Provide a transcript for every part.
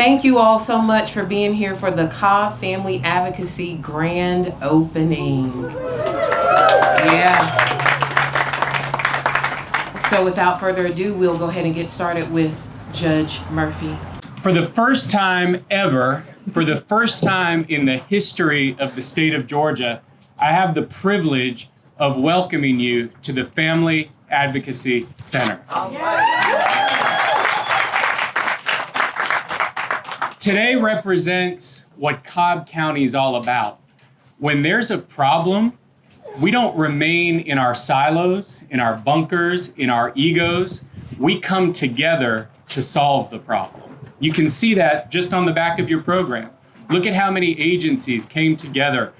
Thank you all so much for being here for the Cobb Family Advocacy Grand Opening. Yeah. So without further ado, we'll go ahead and get started with Judge Murphy. For the first time ever, for the first time in the history of the state of Georgia, I have the privilege of welcoming you to the Family Advocacy Center. Today represents what Cobb County is all about. When there's a problem, we don't remain in our silos, in our bunkers, in our egos. We come together to solve the problem. You can see that just on the back of your program. Look at how many agencies came together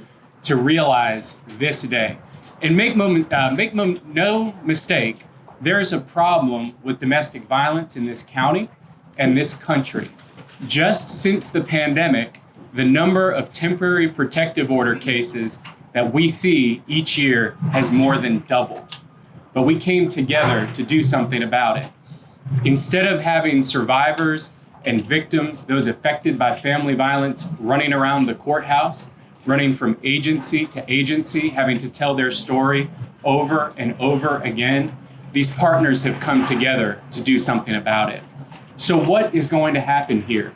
to realize this day. And make no mistake, there is a problem with domestic violence in this county and this country. Just since the pandemic, the number of temporary protective order cases that we see each year has more than doubled. But we came together to do something about it. Instead of having survivors and victims, those affected by family violence, running around the courthouse, running from agency to agency, having to tell their story over and over again, these partners have come together to do something about it. So what is going to happen here?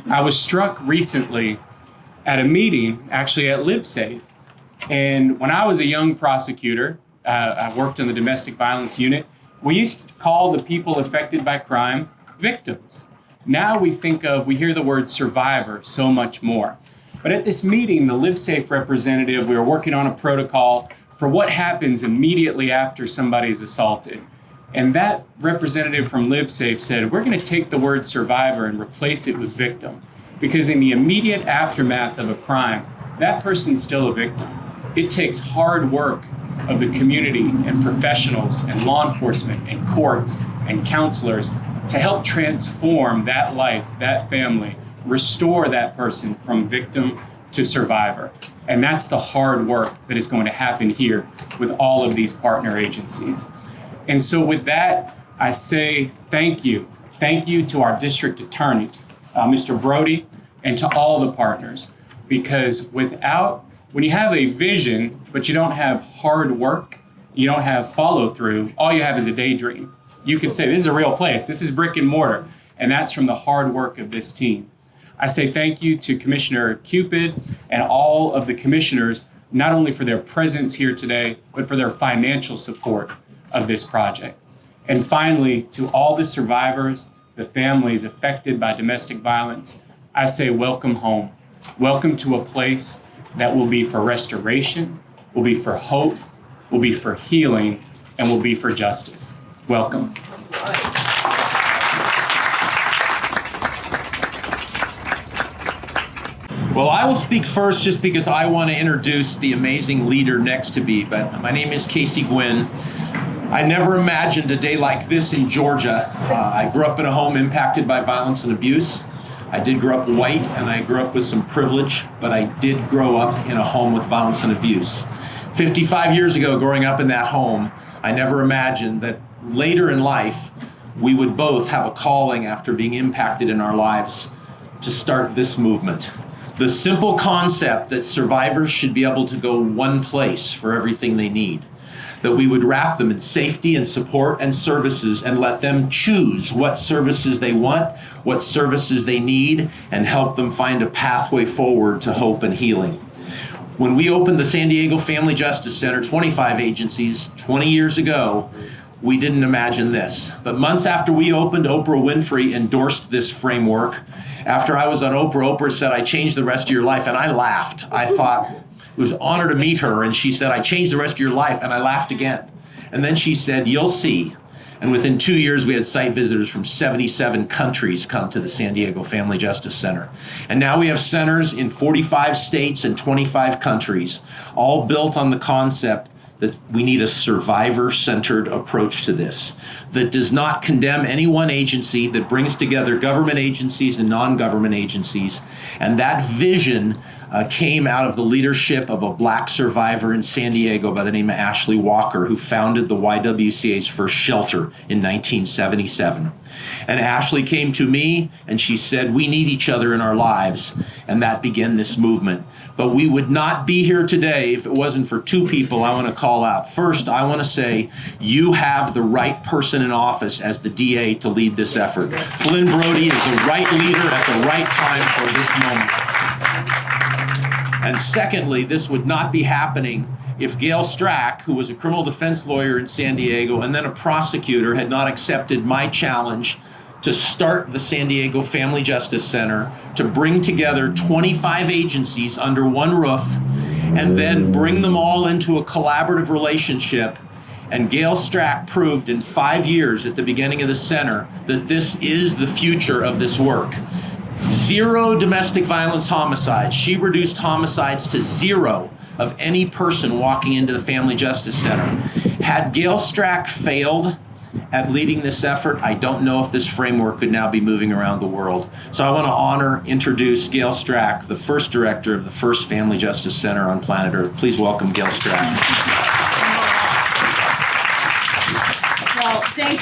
I was struck recently at a meeting, actually at LiveSafe. And when I was a young prosecutor, I worked in the domestic violence unit, we used to call the people affected by crime victims. Now we hear the word survivor so much more. But at this meeting, the LiveSafe representative, we were working on a protocol for what happens immediately after somebody's assaulted. And that representative from LiveSafe said, we're going to take the word survivor and replace it with victim. Because in the immediate aftermath of a crime, that person's still a victim. It takes hard work of the community and professionals and law enforcement and courts and counselors to help transform that life, that family, restore that person from victim to survivor. And that's the hard work that is going to happen here with all of these partner agencies. And so with that, I say thank you. Thank you to our district attorney, Mr. Brody, and to all the partners. Because when you have a vision, but you don't have hard work, you don't have follow through, all you have is a daydream. You could say, this is a real place, this is brick and mortar, and that's from the hard work of this team. I say thank you to Commissioner Cupid and all of the commissioners, not only for their presence here today, but for their financial support of this project. And finally, to all the survivors, the families affected by domestic violence, I say welcome home. Welcome to a place that will be for restoration, will be for hope, will be for healing, and will be for justice. Welcome. Well, I will speak first just because I want to introduce the amazing leader next to me, but my name is Casey Gwynn. I never imagined a day like this in Georgia. I grew up in a home impacted by violence and abuse. I did grow up white and I grew up with some privilege, but I did grow up in a home with violence and abuse. 55 years ago, growing up in that home, I never imagined that later in life, we would both have a calling after being impacted in our lives to start this movement. The simple concept that survivors should be able to go one place for everything they need. That we would wrap them in safety and support and services and let them choose what services they want, what services they need, and help them find a pathway forward to hope and healing. When we opened the San Diego Family Justice Center, 25 agencies, 20 years ago, we didn't imagine this. But months after we opened, Oprah Winfrey endorsed this framework. After I was on Oprah, Oprah said, I changed the rest of your life, and I laughed. I thought, it was an honor to meet her, and she said, I changed the rest of your life, and I laughed again. And then she said, you'll see. And within 2 years, we had site visitors from 77 countries come to the San Diego Family Justice Center. And now we have centers in 45 states and 25 countries, all built on the concept that we need a survivor-centered approach to this, that does not condemn any one agency, that brings together government agencies and non-government agencies. And that vision came out of the leadership of a black survivor in San Diego by the name of Ashley Walker, who founded the YWCA's first shelter in 1977. And Ashley came to me and she said, we need each other in our lives. And that began this movement. But we would not be here today if it wasn't for two people I want to call out. First, I want to say you have the right person in office as the DA to lead this effort. Flynn Brody is the right leader at the right time for this moment. And secondly, this would not be happening if Gail Strack, who was a criminal defense lawyer in San Diego and then a prosecutor, had not accepted my challenge to start the San Diego Family Justice Center, to bring together 25 agencies under one roof, and then bring them all into a collaborative relationship. And Gail Strack proved in 5 years at the beginning of the center that this is the future of this work. 0 domestic violence homicides. She reduced homicides to 0 of any person walking into the Family Justice Center. Had Gail Strack failed at leading this effort, I don't know if this framework could now be moving around the world. So I want to introduce Gail Strack, the first director of the first Family Justice Center on planet Earth. Please welcome Gail Strack. Well, thank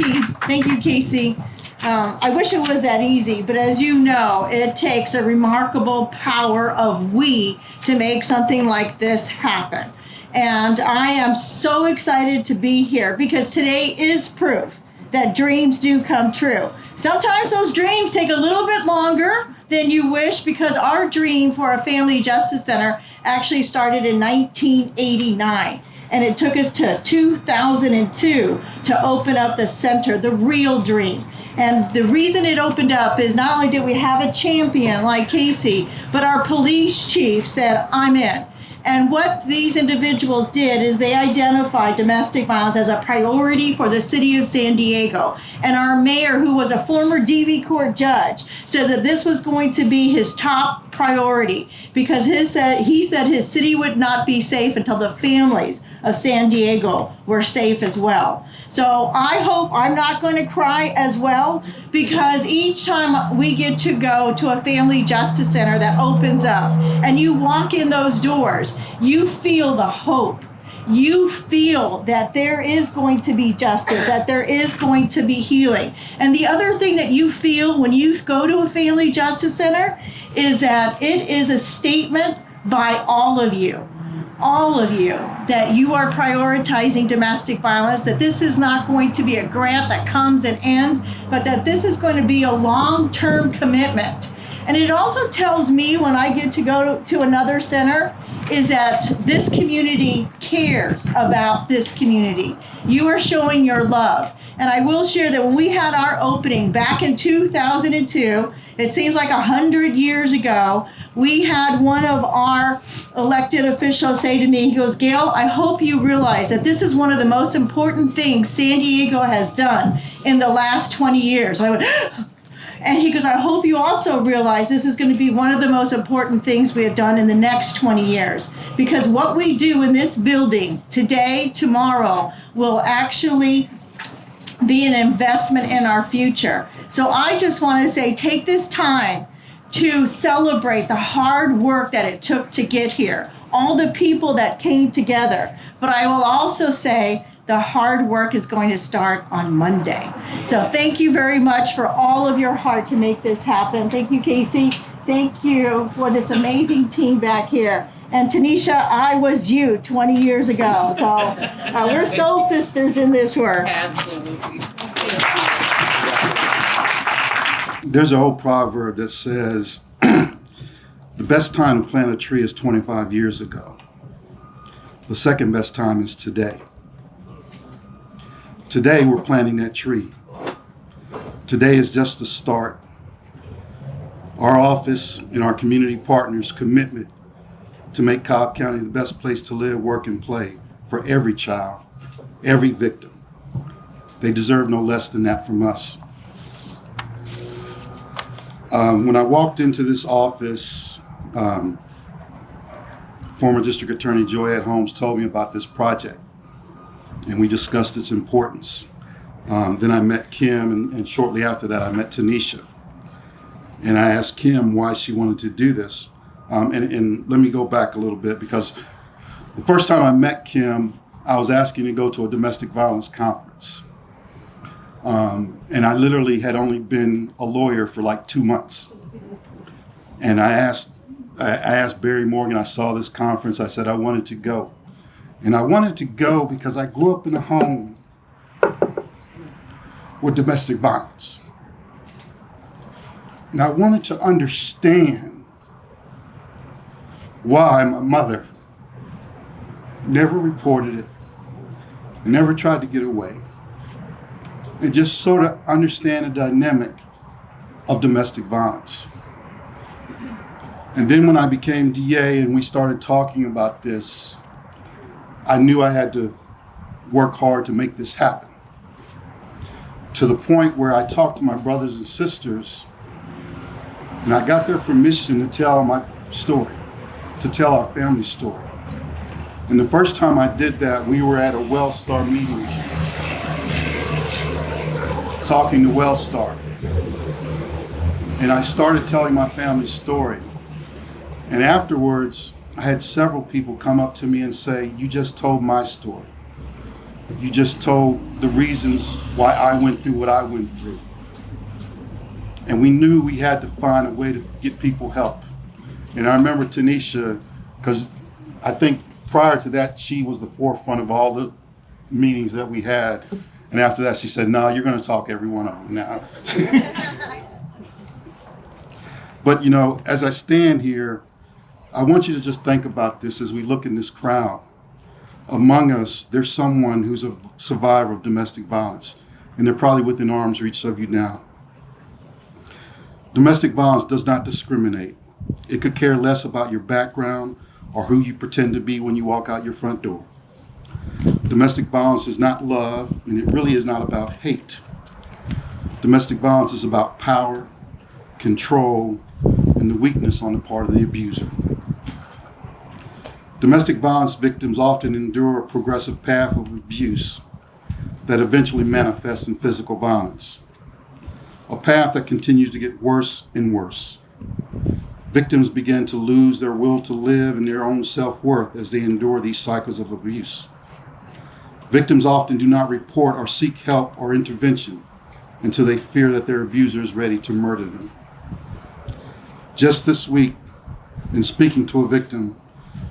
you, Casey. I wish it was that easy, but as you know, it takes a remarkable power of we to make something like this happen. And I am so excited to be here because today is proof that dreams do come true. Sometimes those dreams take a little bit longer than you wish because our dream for a Family Justice Center actually started in 1989. And it took us to 2002 to open up the center, the real dream. And the reason it opened up is not only did we have a champion like Casey, but our police chief said, I'm in. And what these individuals did is they identified domestic violence as a priority for the city of San Diego. And our mayor, who was a former DV court judge, said that this was going to be his top priority because he said his city would not be safe until the families of San Diego were safe as well. So I hope I'm not going to cry as well because each time we get to go to a Family Justice Center that opens up and you walk in those doors, you feel the hope. You feel that there is going to be justice, that there is going to be healing. And the other thing that you feel when you go to a Family Justice Center is that it is a statement by all of you, that you are prioritizing domestic violence, that this is not going to be a grant that comes and ends, but that this is going to be a long-term commitment. And it also tells me when I get to go to another center is that this community cares about this community. You are showing your love. And I will share that when we had our opening back in 2002, it seems like 100 years ago, we had one of our elected officials say to me, he goes, Gail, I hope you realize that this is one of the most important things San Diego has done in the last 20 years. I went, and he goes, I hope you also realize this is going to be one of the most important things we have done in the next 20 years. Because what we do in this building today, tomorrow, will actually be an investment in our future. So I just want to say, take this time to celebrate the hard work that it took to get here, all the people that came together. But I will also say the hard work is going to start on Monday. So thank you very much for all of your heart to make this happen. Thank you, Casey. Thank you for this amazing team back here. And Tanisha, I was you 20 years ago. So we're soul sisters in this work. Absolutely. There's an old proverb that says, the best time to plant a tree is 25 years ago. The second best time is today. Today, we're planting that tree. Today is just the start. Our office and our community partners' commitment to make Cobb County the best place to live, work, and play for every child, every victim. They deserve no less than that from us. When I walked into this office, former District Attorney Joyette Holmes told me about this project, and we discussed its importance. Then I met Kim, and shortly after that, I met Tanisha. And I asked Kim why she wanted to do this. And let me go back a little bit, because the first time I met Kim, I was asking to go to a domestic violence conference. And I literally had only been a lawyer for like 2 months. And I asked Barry Morgan, I saw this conference, I said I wanted to go. And I wanted to go because I grew up in a home with domestic violence. And I wanted to understand why my mother never reported it, never tried to get away, and just sort of understand the dynamic of domestic violence. And then when I became DA and we started talking about this, I knew I had to work hard to make this happen. To the point where I talked to my brothers and sisters, and I got their permission to tell my story, to tell our family story. And the first time I did that, we were at a WellStar meeting, talking to WellStar. And I started telling my family's story. And afterwards, I had several people come up to me and say, "You just told my story. You just told the reasons why I went through what I went through." And we knew we had to find a way to get people help. And I remember Tanisha, because I think prior to that, she was the forefront of all the meetings that we had. And after that, she said, "No, you're going to talk every one of them now." But, you know, as I stand here, I want you to just think about this as we look in this crowd. Among us, there's someone who's a survivor of domestic violence, and they're probably within arm's reach of you now. Domestic violence does not discriminate. It could care less about your background or who you pretend to be when you walk out your front door. Domestic violence is not love, and it really is not about hate. Domestic violence is about power, control, and the weakness on the part of the abuser. Domestic violence victims often endure a progressive path of abuse that eventually manifests in physical violence, a path that continues to get worse and worse. Victims begin to lose their will to live and their own self-worth as they endure these cycles of abuse. Victims often do not report or seek help or intervention until they fear that their abuser is ready to murder them. Just this week, in speaking to a victim,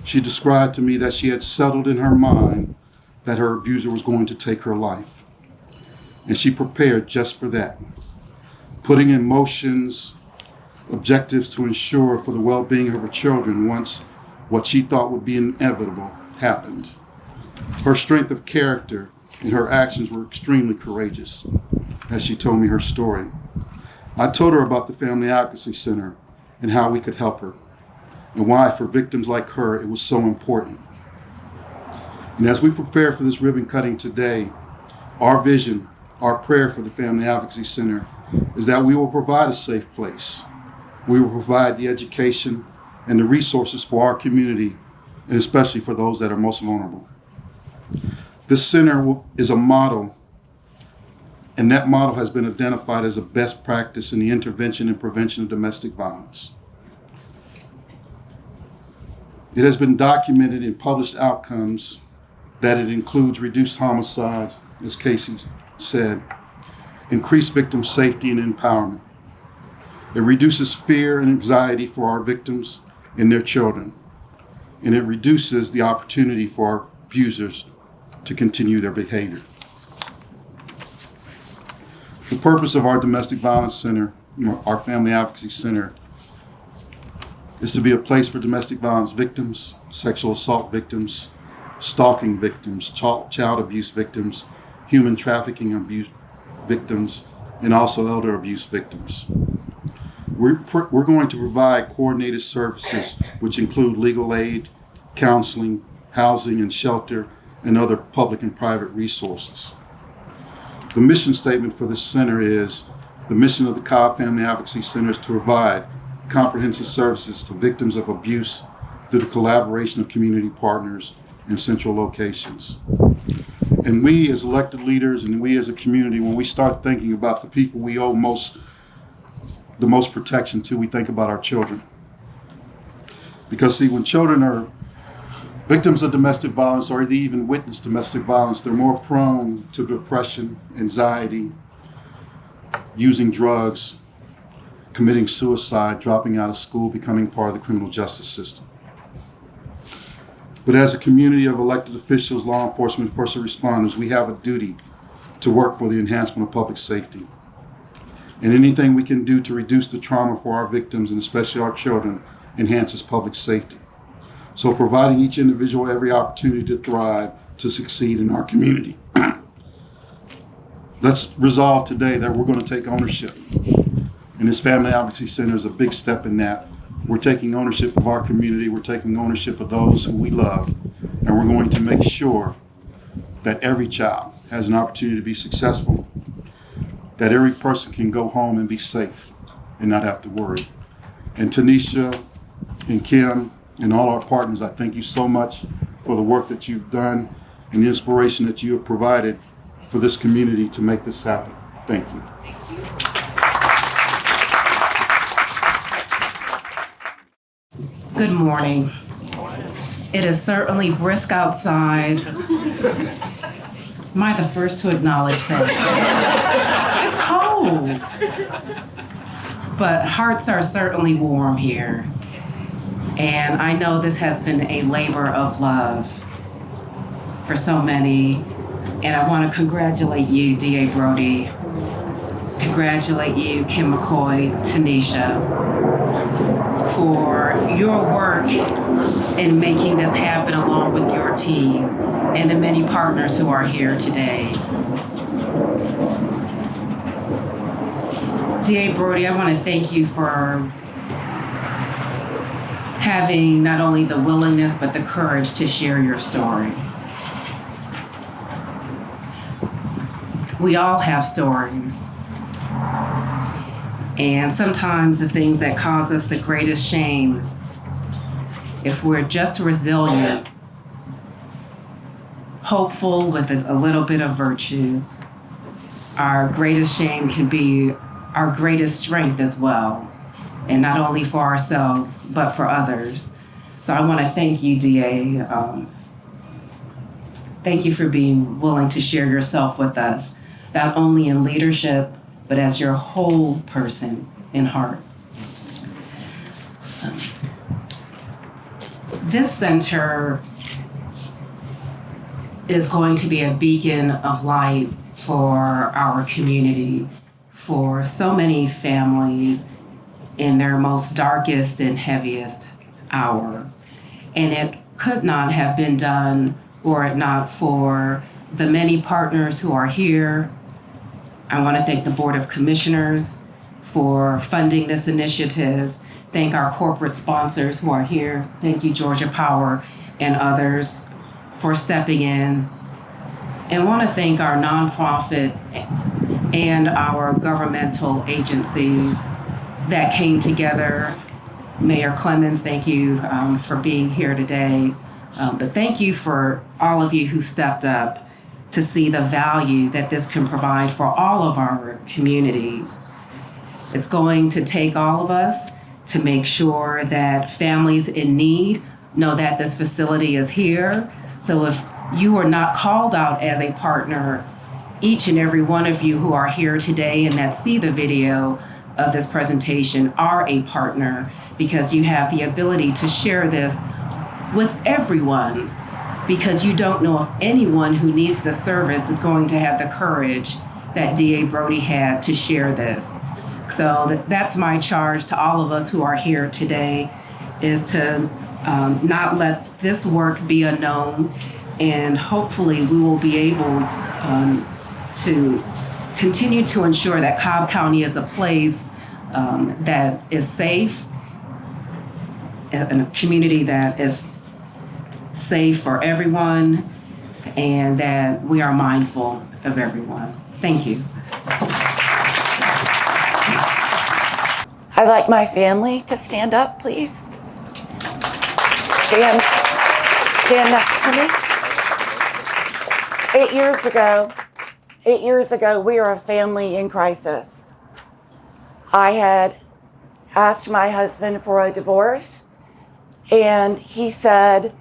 she described to me that she had settled in her mind that her abuser was going to take her life. And she prepared just for that, putting in motions, objectives to ensure for the well-being of her children once what she thought would be inevitable happened. Her strength of character and her actions were extremely courageous, as she told me her story. I told her about the Family Advocacy Center and how we could help her, and why for victims like her it was so important. And as we prepare for this ribbon cutting today, our vision, our prayer for the Family Advocacy Center is that we will provide a safe place. We will provide the education and the resources for our community, and especially for those that are most vulnerable. This center is a model, and that model has been identified as a best practice in the intervention and prevention of domestic violence. It has been documented in published outcomes that it includes reduced homicides, as Casey said, increased victim safety and empowerment. It reduces fear and anxiety for our victims and their children, and it reduces the opportunity for our abusers to continue their behavior. The purpose of our Domestic Violence Center, our Family Advocacy Center, is to be a place for domestic violence victims, sexual assault victims, stalking victims, child abuse victims, human trafficking abuse victims, and also elder abuse victims. We're going to provide coordinated services, which include legal aid, counseling, housing and shelter, and other public and private resources. The mission statement for this center is, the mission of the Cobb Family Advocacy Center is to provide comprehensive services to victims of abuse through the collaboration of community partners in central locations. And we as elected leaders and we as a community, when we start thinking about the people we owe the most protection to, we think about our children. Because see, when children are victims of domestic violence or they even witness domestic violence, they're more prone to depression, anxiety, using drugs, committing suicide, dropping out of school, becoming part of the criminal justice system. But as a community of elected officials, law enforcement, first responders, we have a duty to work for the enhancement of public safety. And anything we can do to reduce the trauma for our victims, and especially our children, enhances public safety. So providing each individual every opportunity to thrive, to succeed in our community. Let's resolve today that we're going to take ownership. And this Family Advocacy Center is a big step in that. We're taking ownership of our community. We're taking ownership of those who we love. And we're going to make sure that every child has an opportunity to be successful, that every person can go home and be safe and not have to worry. And Tanisha and Kim and all our partners, I thank you so much for the work that you've done and the inspiration that you have provided for this community to make this happen. Thank you. Good morning. It is certainly brisk outside. Am I the first to acknowledge that? It's cold. But hearts are certainly warm here. And I know this has been a labor of love for so many. And I want to congratulate you, D.A. Brody. Congratulate you, Kim McCoy, Tanisha, for your work in making this happen along with your team and the many partners who are here today. D.A. Brody, I want to thank you for having not only the willingness but the courage to share your story. We all have stories. And sometimes the things that cause us the greatest shame, if we're just resilient, hopeful with a little bit of virtue, our greatest shame can be our greatest strength as well. And not only for ourselves, but for others. So I want to thank you, D.A. Thank you for being willing to share yourself with us, not only in leadership, but as your whole person in heart. This center is going to be a beacon of light for our community, for so many families in their most darkest and heaviest hour. And it could not have been done were it not for the many partners who are here. I want to thank the Board of Commissioners for funding this initiative. Thank our corporate sponsors who are here. Thank you, Georgia Power and others for stepping in. And I want to thank our nonprofit and our governmental agencies that came together. Mayor Clemens, thank you for being here today. But thank you for all of you who stepped up to see the value that this can provide for all of our communities. It's going to take all of us to make sure that families in need know that this facility is here. So if you are not called out as a partner, each and every one of you who are here today and that see the video of this presentation are a partner, because you have the ability to share this with everyone, because you don't know if anyone who needs the service is going to have the courage that D.A. Brody had to share this. So that's my charge to all of us who are here today, is to not let this work be unknown, and hopefully we will be able to continue to ensure that Cobb County is a place that is safe, and a community that is safe for everyone, and that we are mindful of everyone. Thank you. I'd like my family to stand up, please. Stand next to me. 8 years ago, we were a family in crisis. I had asked my husband for a divorce, And he said,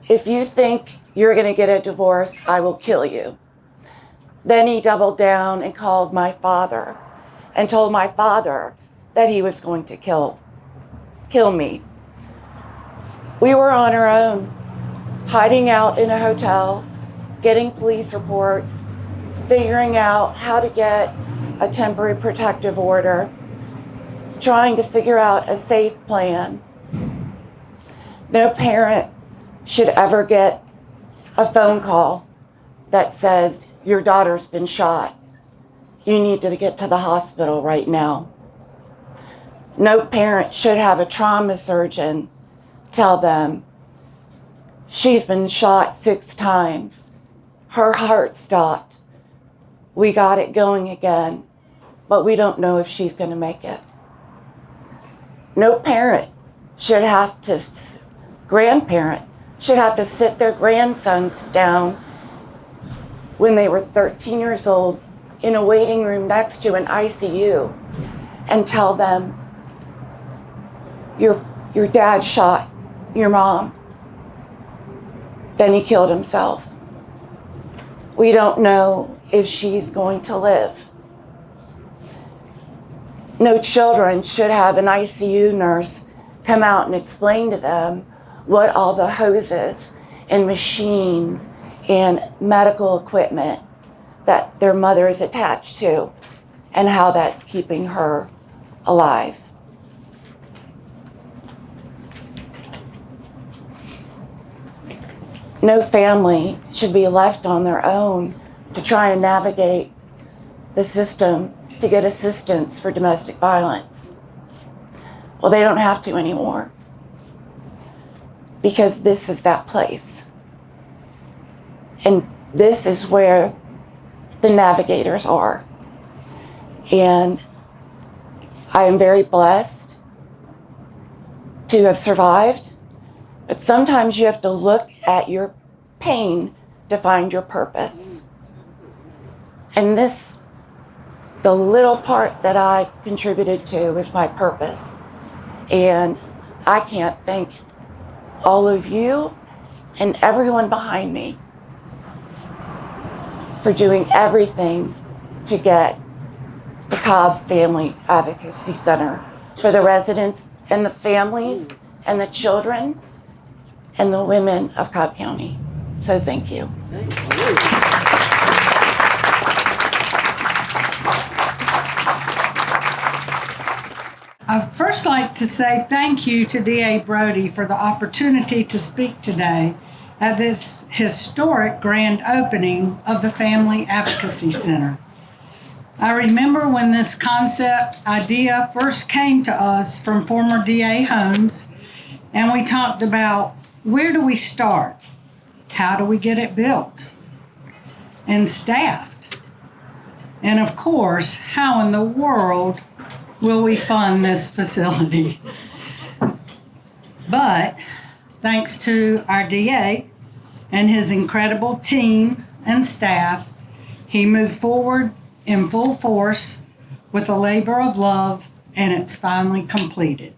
if you think you're going to get a divorce, I will kill you. Then he doubled down and called my father and told my father that he was going to kill me. We were on our own, hiding out in a hotel, getting police reports, figuring out how to get a temporary protective order, trying to figure out a safe plan. No parent should ever get a phone call that says, your daughter's been shot. You need to get to the hospital right now. No parent should have a trauma surgeon tell them, she's been shot 6 times. Her heart stopped. We got it going again, but we don't know if she's going to make it. No parent should have to, grandparent should have to sit their grandsons down when they were 13 years old in a waiting room next to an ICU and tell them, your dad shot your mom. Then he killed himself. We don't know if she's going to live. No children should have an ICU nurse come out and explain to them what all the hoses and machines and medical equipment that their mother is attached to and how that's keeping her alive. No family should be left on their own to try and navigate the system to get assistance for domestic violence. Well, they don't have to anymore, because this is that place. And this is where the navigators are. And I am very blessed to have survived, but sometimes you have to look at your pain to find your purpose. And this, the little part that I contributed to, is my purpose. And I can't thank all of you and everyone behind me for doing everything to get the Cobb Family Advocacy Center for the residents and the families and the children and the women of Cobb County. So thank you. I'd first like to say thank you to D.A. Brody for the opportunity to speak today at this historic grand opening of the Family Advocacy Center. I remember when this concept idea first came to us from former D.A. Holmes, and we talked about, where do we start? How do we get it built and staffed? And of course, how in the world will we fund this facility? But thanks to our DA and his incredible team and staff, he moved forward in full force with a labor of love, and it's finally completed.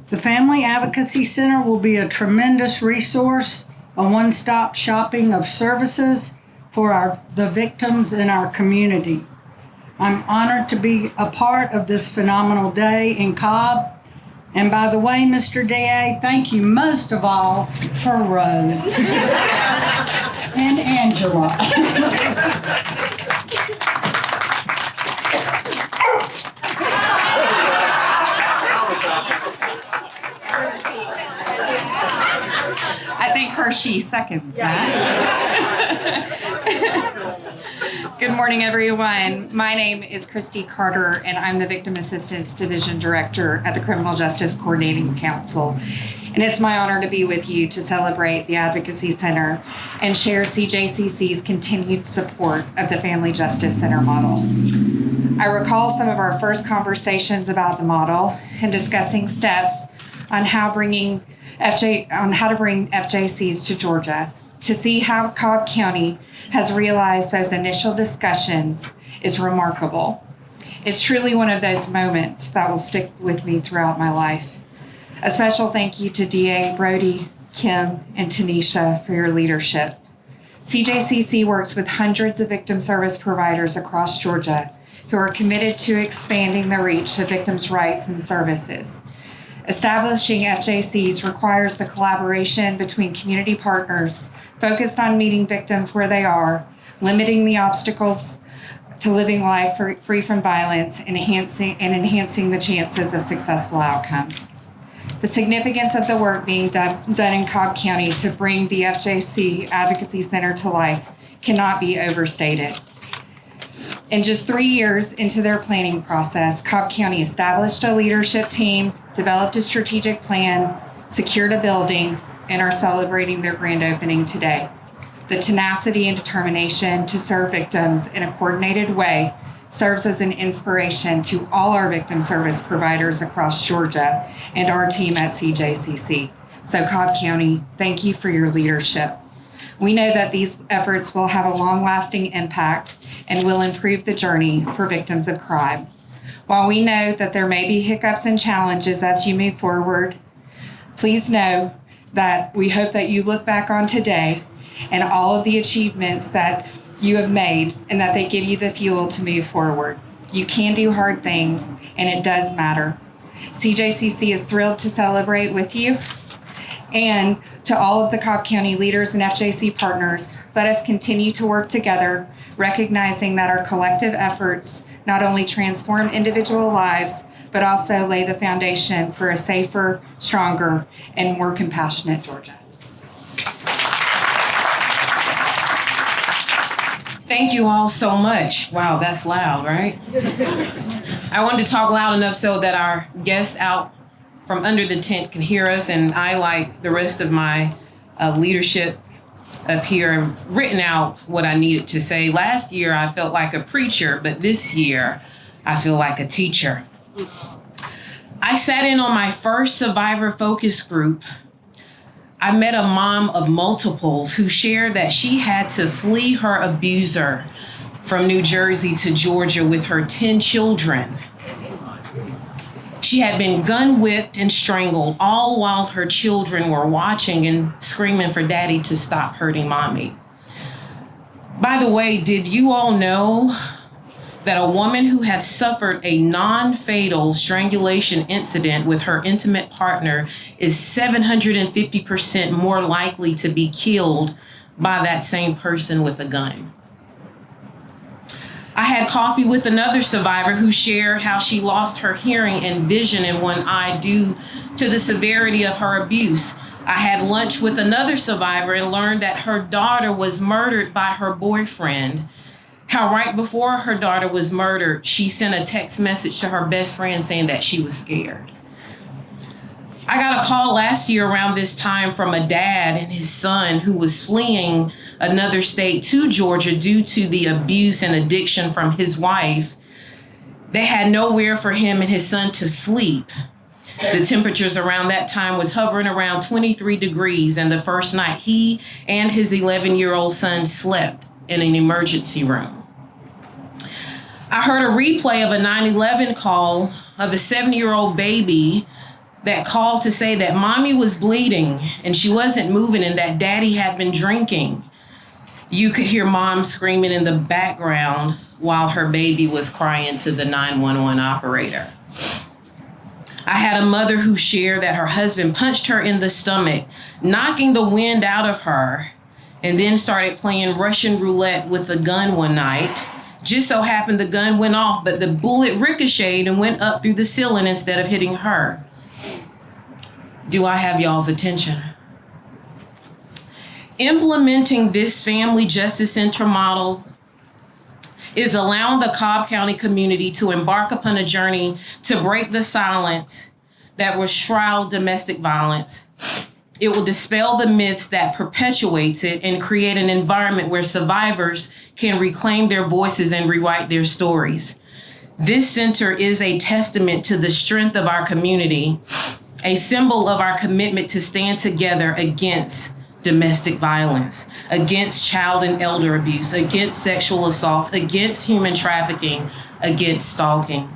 The Family Advocacy Center will be a tremendous resource, a one-stop shopping of services for the victims in our community. I'm honored to be a part of this phenomenal day in Cobb. And by the way, Mr. DA, thank you most of all for Rose and Angela. I think Hershey seconds that. Good morning, everyone. My name is Christy Carter, and I'm the Victim Assistance Division Director at the Criminal Justice Coordinating Council. And it's my honor to be with you to celebrate the Advocacy Center and share CJCC's continued support of the Family Justice Center model. I recall some of our first conversations about the model and discussing steps on how to bring FJCs to Georgia. To see how Cobb County has realized those initial discussions is remarkable. It's truly one of those moments that will stick with me throughout my life. A special thank you to DA Brody, Kim, and Tanisha for your leadership. CJCC works with hundreds of victim service providers across Georgia who are committed to expanding the reach of victims' rights and services. Establishing FJCs requires the collaboration between community partners focused on meeting victims where they are, limiting the obstacles to living life free from violence, and enhancing the chances of successful outcomes. The significance of the work being done in Cobb County to bring the FJC Advocacy Center to life cannot be overstated. In just 3 years into their planning process, Cobb County established a leadership team, developed a strategic plan, secured a building, and are celebrating their grand opening today. The tenacity and determination to serve victims in a coordinated way serves as an inspiration to all our victim service providers across Georgia and our team at CJCC. So Cobb County, thank you for your leadership. We know that these efforts will have a long-lasting impact and will improve the journey for victims of crime. While we know that there may be hiccups and challenges as you move forward, please know that we hope that you look back on today and all of the achievements that you have made, and that they give you the fuel to move forward. You can do hard things, and it does matter. CJCC is thrilled to celebrate with you. And to all of the Cobb County leaders and FJC partners, let us continue to work together, recognizing that our collective efforts not only transform individual lives, but also lay the foundation for a safer, stronger, and more compassionate Georgia. Thank you all so much. Wow, that's loud, right? I wanted to talk loud enough so that our guests out from under the tent can hear us, and I, like the rest of my leadership up here, have written out what I needed to say. Last year, I felt like a preacher, but this year, I feel like a teacher. I sat in on my first survivor focus group. I met a mom of multiples who shared that she had to flee her abuser from New Jersey to Georgia with her 10 children. She had been gun whipped and strangled, all while her children were watching and screaming for daddy to stop hurting mommy. By the way, did you all know that a woman who has suffered a non-fatal strangulation incident with her intimate partner is 750% more likely to be killed by that same person with a gun? I had coffee with another survivor who shared how she lost her hearing and vision in one eye due to the severity of her abuse. I had lunch with another survivor and learned that her daughter was murdered by her boyfriend. How right before her daughter was murdered, she sent a text message to her best friend saying that she was scared. I got a call last year around this time from a dad and his son who was fleeing another state to Georgia due to the abuse and addiction from his wife. They had nowhere for him and his son to sleep. The temperatures around that time was hovering around 23 degrees, and the first night he and his 11-year-old son slept in an emergency room. I heard a replay of a 9/11 call of a 7-year-old baby that called to say that mommy was bleeding and she wasn't moving and that daddy had been drinking. You could hear mom screaming in the background while her baby was crying to the 911 operator. I had a mother who shared that her husband punched her in the stomach, knocking the wind out of her, and then started playing Russian roulette with a gun one night. Just so happened the gun went off, but the bullet ricocheted and went up through the ceiling instead of hitting her. Do I have y'all's attention? Implementing this Family Justice Center model is allowing the Cobb County community to embark upon a journey to break the silence that will shroud domestic violence. It will dispel the myths that perpetuates it and create an environment where survivors can reclaim their voices and rewrite their stories. This center is a testament to the strength of our community, a symbol of our commitment to stand together against domestic violence, against child and elder abuse, against sexual assaults, against human trafficking, against stalking.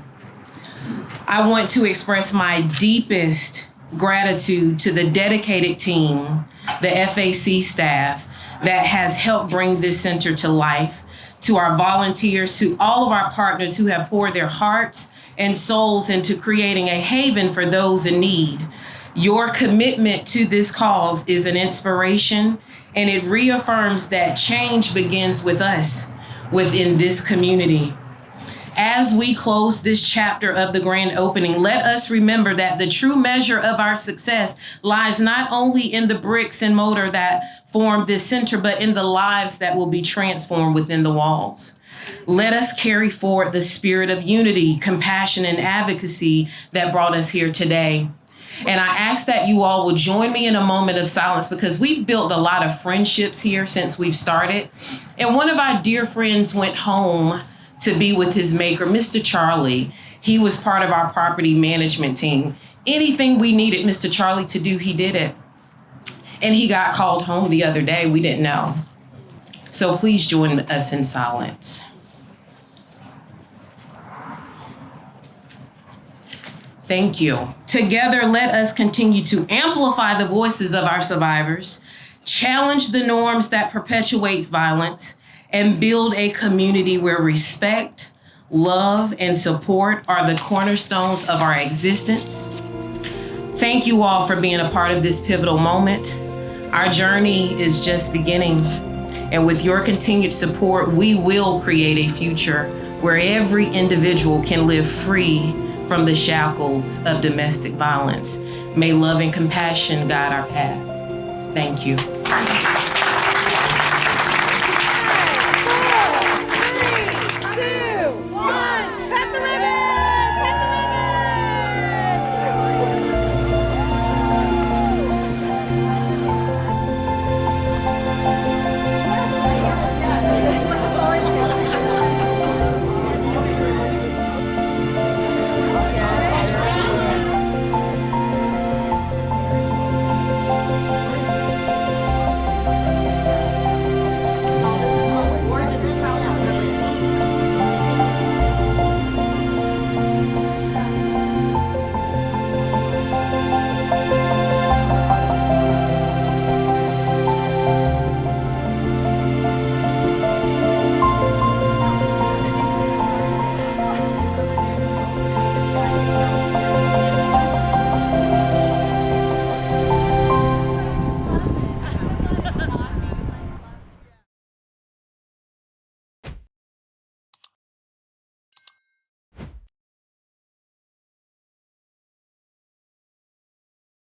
I want to express my deepest gratitude to the dedicated team, the FAC staff that has helped bring this center to life, to our volunteers, to all of our partners who have poured their hearts and souls into creating a haven for those in need. Your commitment to this cause is an inspiration, and it reaffirms that change begins with us within this community. As we close this chapter of the grand opening, let us remember that the true measure of our success lies not only in the bricks and mortar that form this center, but in the lives that will be transformed within the walls. Let us carry forward the spirit of unity, compassion, and advocacy that brought us here today. And I ask that you all will join me in a moment of silence, because we've built a lot of friendships here since we've started. And one of our dear friends went home to be with his maker, Mr. Charlie. He was part of our property management team. Anything we needed Mr. Charlie to do, he did it. And he got called home the other day. We didn't know. So please join us in silence. Thank you. Together, let us continue to amplify the voices of our survivors, challenge the norms that perpetuate violence, and build a community where respect, love, and support are the cornerstones of our existence. Thank you all for being a part of this pivotal moment. Our journey is just beginning, and with your continued support, we will create a future where every individual can live free from the shackles of domestic violence. May love and compassion guide our path. Thank you.